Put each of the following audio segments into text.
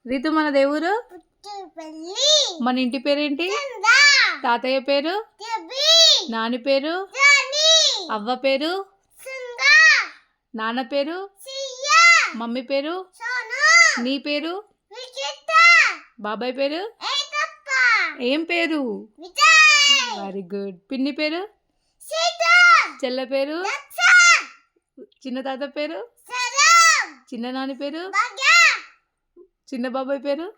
రీతు మన దేవురు మన ఇంటి పేరేంటి? తాతయ్య పేరు? నాని పేరు? అవ్వ పేరు? నాన్న పేరు? మమ్మీ పేరు? నీ పేరు? బాబాయ్ పేరు? ఏం పేరు? Very good. పిన్ని పేరు? చెల్ల పేరు? చిన్న తాత పేరు? చిన్న నాని పేరు? చిన్న బాబాయ్ పేరు?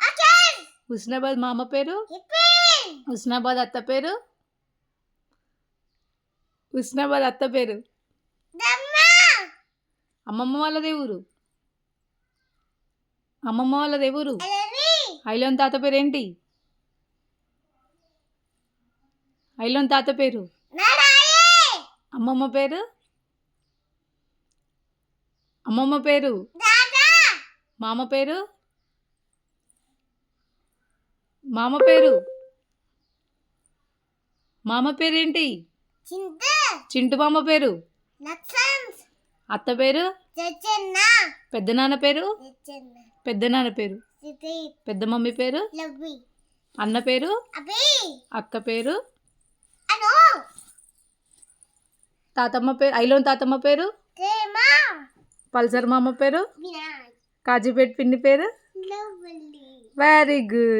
హుస్నాబాద్ మామ పేరు? హుస్నాబాద్ అత్త పేరు? హుస్నాబాద్ అత్త పేరు? అమ్మమ్మ వాళ్ళ దేవురు? అమ్మమ్మ వాళ్ళ దేవురు? ఐలోన్ తాత పేరు ఏంటి? ఐలోన్ తాత పేరు? అమ్మమ్మ పేరు? అమ్మమ్మ పేరు? మామ పేరు? మామ పేరు? మామ పేరేంటి? చింటు మామ పేరు? అత్త పేరు? పెద్ద నాన్న పేరు? పెద్ద నాన్న పేరు? పెద్ద మమ్మీ పేరు? అన్న పేరు? అక్క పేరు? తాతమ్మ పేరు? ఐలోన్ తాతమ్మ పేరు? పల్సర్ మామ పేరు? కాజీపేట పిన్ని పేరు? Very good.